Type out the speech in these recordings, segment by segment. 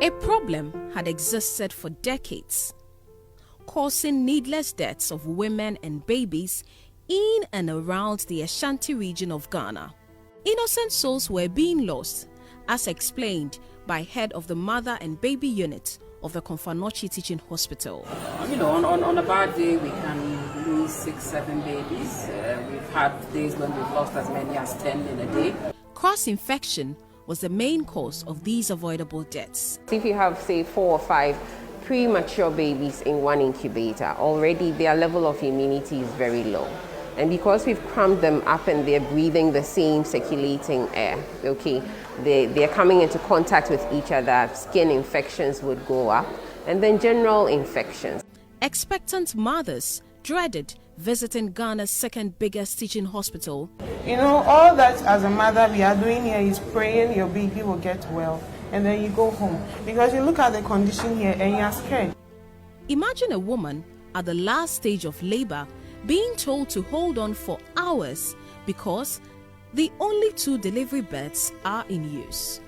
A problem had existed for decades, causing needless deaths of women and babies in and around the Ashanti region of Ghana. Innocent souls were being lost, as explained by head of the Mother and Baby Unit of the Komfo Anokye Teaching Hospital. On a bad day, we can lose 6-7 babies. We've had days when we've lost as many as 10 in a day. Cross-infection was the main cause of these avoidable deaths. If you have, say, 4 or 5 premature babies in one incubator, already their level of immunity is very low. And because we've crammed them up and they're breathing the same circulating air, okay, they're coming into contact with each other, skin infections would go up, and then general infections. Expectant mothers dreaded visiting Ghana's second biggest teaching hospital. All that as a mother we are doing here is praying your baby will get well, and then you go home. Because you look at the condition here and you are scared. Imagine a woman at the last stage of labor being told to hold on for hours because the only 2 delivery beds are in use.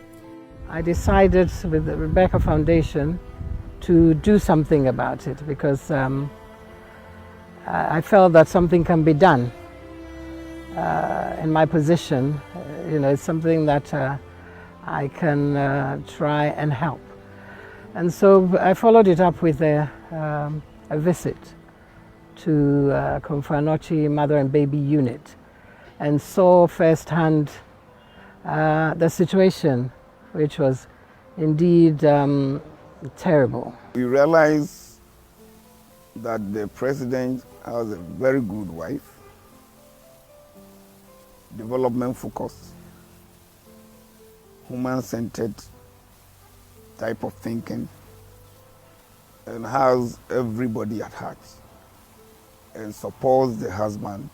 I decided with the Rebecca Foundation to do something about it because I felt that something can be done. In my position, it's something that I can try and help. And so I followed it up with a visit to Komfo Anokye Mother and Baby Unit and saw firsthand the situation, which was indeed terrible. We realized that the president has a very good wife, development focused, human-centered type of thinking, and has everybody at heart and supports the husband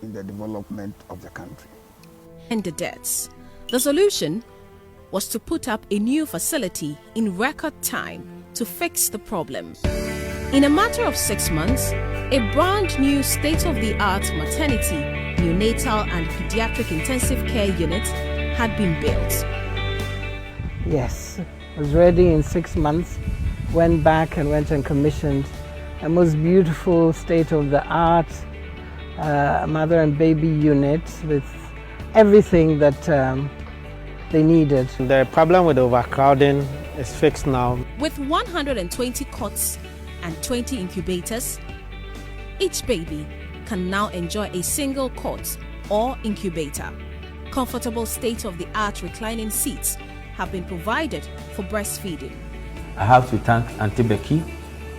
in the development of the country. And the deaths. The solution was to put up a new facility in record time to fix the problem. In a matter of 6 months, a brand new state-of-the-art maternity, neonatal and pediatric intensive care unit had been built. Yes, it was ready in 6 months, went back and went and commissioned a most beautiful state-of-the-art mother and baby unit with everything that they needed. The problem with overcrowding is fixed now. With 120 cots and 20 incubators, each baby can now enjoy a single cot or incubator. Comfortable state-of-the-art reclining seats have been provided for breastfeeding. I have to thank Auntie Becky,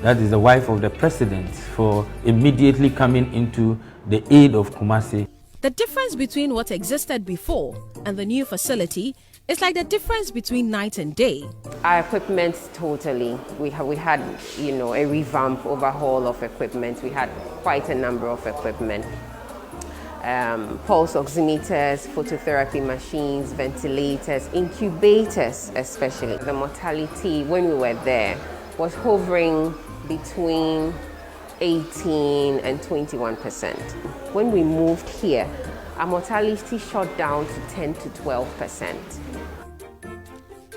that is the wife of the president, for immediately coming into the aid of Kumasi. The difference between what existed before and the new facility is like the difference between night and day. Our equipment totally. We had a revamp, overhaul of equipment. We had quite a number of equipment. Pulse oximeters, phototherapy machines, ventilators, incubators especially. The mortality when we were there was hovering between 18 and 21%. When we moved here, our mortality shot down to 10 to 12%.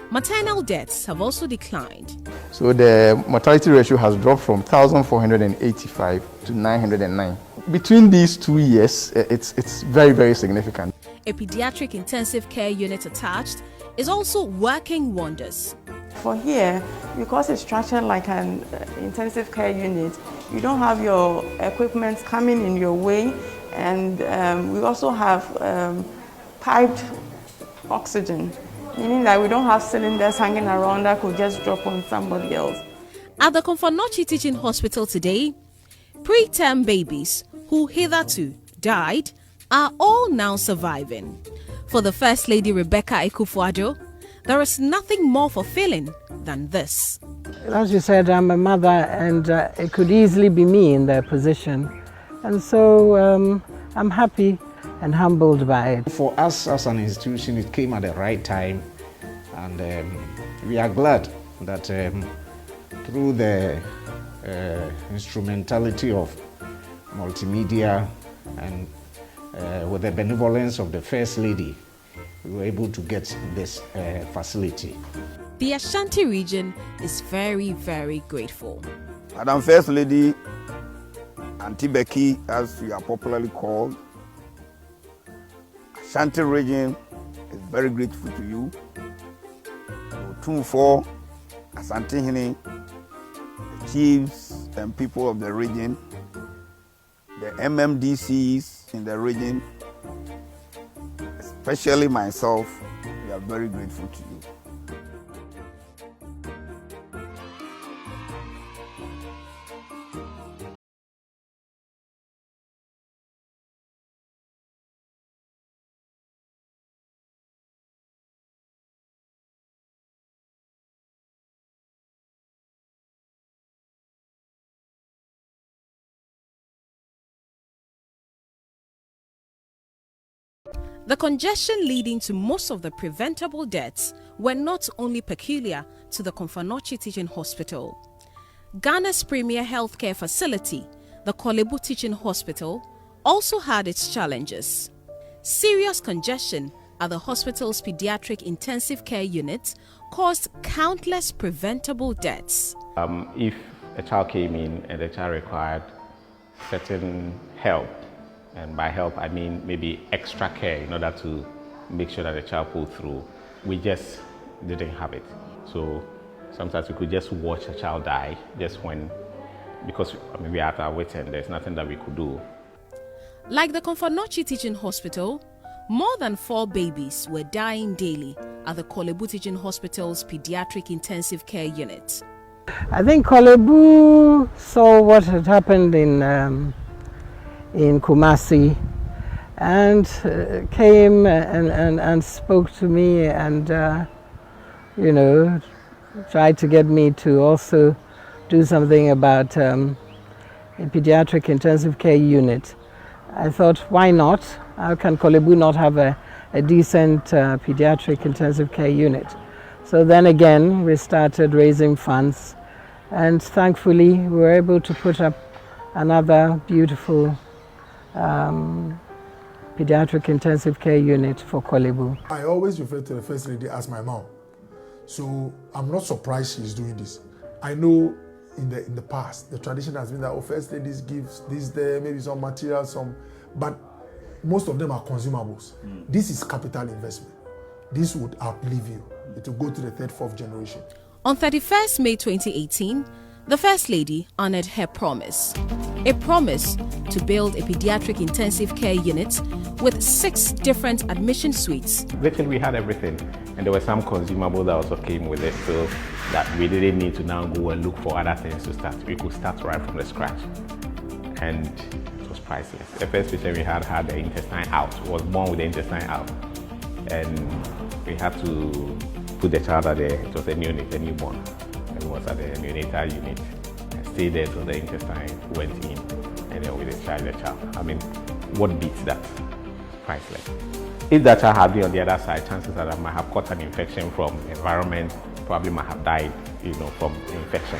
Maternal deaths have also declined. So the mortality ratio has dropped from 1,485 to 909. Between these 2 years, it's very, very significant. A pediatric intensive care unit attached is also working wonders. For here, because it's structured like an intensive care unit, you don't have your equipment coming in your way, and we also have piped oxygen, meaning that we don't have cylinders hanging around that could just drop on somebody else. At the Komfo Anokye Teaching Hospital today, preterm babies who hitherto died are all now surviving. For the First Lady Rebecca Ekufuado, there is nothing more fulfilling than this. As you said, I'm a mother, and it could easily be me in their position. And so I'm happy and humbled by it. For us as an institution, it came at the right time, and we are glad that through the instrumentality of multimedia and with the benevolence of the First Lady, we were able to get this facility. The Ashanti region is very, very grateful. Madam First Lady, Auntie Becky, as you are popularly called, Ashanti region is very grateful to you. Otumfo, Asante Hene, the chiefs and people of the region, the MMDCs in the region, especially myself, we are very grateful to you. The congestion leading to most of the preventable deaths were not only peculiar to the Komfo Anokye Teaching Hospital. Ghana's premier healthcare facility, the Korlebu Teaching Hospital, also had its challenges. Serious congestion at the hospital's pediatric intensive care unit caused countless preventable deaths. If a child came in and the child required certain help, and by help I mean maybe extra care in order to make sure that the child pulled through, we just didn't have it. So sometimes we could just watch a child die just when, because we are at our wits' end, there's nothing that we could do. Like the Komfo Anokye Teaching Hospital, more than 4 babies were dying daily at the Korlebu Teaching Hospital's pediatric intensive care unit. I think Korlebu saw what had happened in Kumasi and came and spoke to me and, you know, tried to get me to also do something about a pediatric intensive care unit. I thought, why not? How can Korlebu not have a decent pediatric intensive care unit? So then again, we started raising funds, and thankfully we were able to put up another beautiful pediatric intensive care unit for Korlebu. I always refer to the First Lady as my mom, so I'm not surprised she's doing this. I know in the past the tradition has been that First Ladies gives this there, maybe some materials, but most of them are consumables. This is capital investment. This would outlive you. It will go to the 3rd, 4th generation. On 31st May 2018, the First Lady honored her promise. A promise to build a pediatric intensive care unit with 6 different admission suites. Literally we had everything, and there were some consumables that also came with it, so that we didn't need to now go and look for other things to start. We could start right from the scratch, and it was priceless. The first patient we had the intestine out, was born with the intestine out, and we had to put the child at it was a neonate, a newborn, and was at the neonatal unit. Stay there till the intestine went in, and then we discharged the child. I mean, what beats that? Priceless. If that child had been on the other side, chances are that I might have caught an infection from environment, probably might have died, you know, from infection.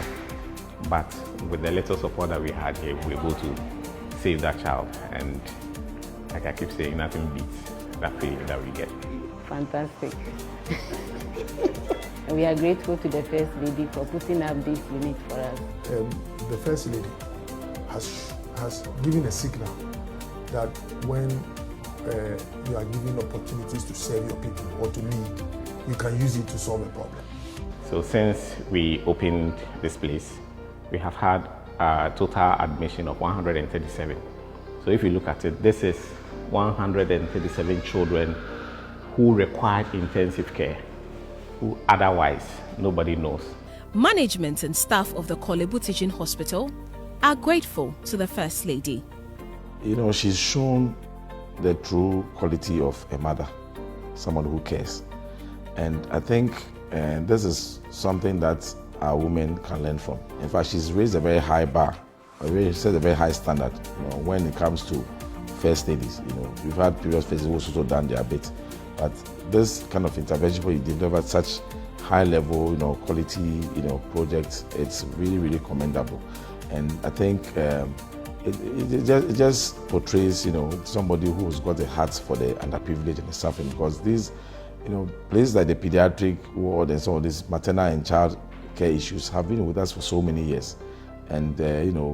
But with the little support that we had here, we were able to save that child. And like I keep saying, nothing beats that feeling that we get. Fantastic. We are grateful to the First Lady for putting up this unit for us. The First Lady has given a signal that when you are given opportunities to serve your people or to lead, you can use it to solve a problem. So since we opened this place, we have had a total admission of 137. So if you look at it, this is 137 children who required intensive care, who otherwise nobody knows. Management and staff of the Korlebu Teaching Hospital are grateful to the First Lady. You know, she's shown the true quality of a mother, someone who cares. And I think this is something that our women can learn from. In fact, she's raised a very high bar, set a very high standard, you know, when it comes to First Ladies. You know, we've had previous First Ladies who also done their bit, but this kind of intervention where you deliver such high level, you know, quality, you know, projects, it's really, really commendable. And I think it just portrays, you know, somebody who's got a heart for the underprivileged and the suffering, because these places like the pediatric ward and some of these maternal and child care issues have been with us for so many years. And,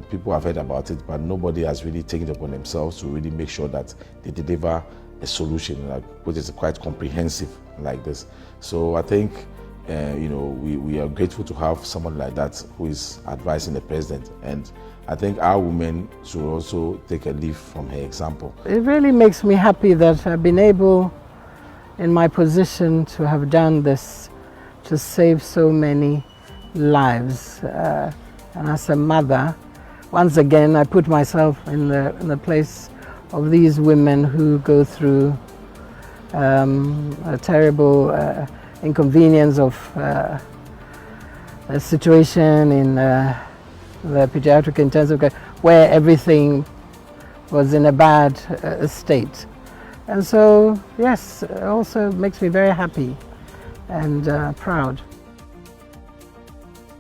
people have heard about it, but nobody has really taken it upon themselves to really make sure that they deliver a solution, which is quite comprehensive like this. So I think, we are grateful to have someone like that who is advising the president. And I think our women should also take a leaf from her example. It really makes me happy that I've been able, in my position, to have done this, to save so many lives. And as a mother, once again, I put myself in the place of these women who go through a terrible inconvenience of a situation in the pediatric intensive care where everything was in a bad state. And so, yes, it also makes me very happy and proud.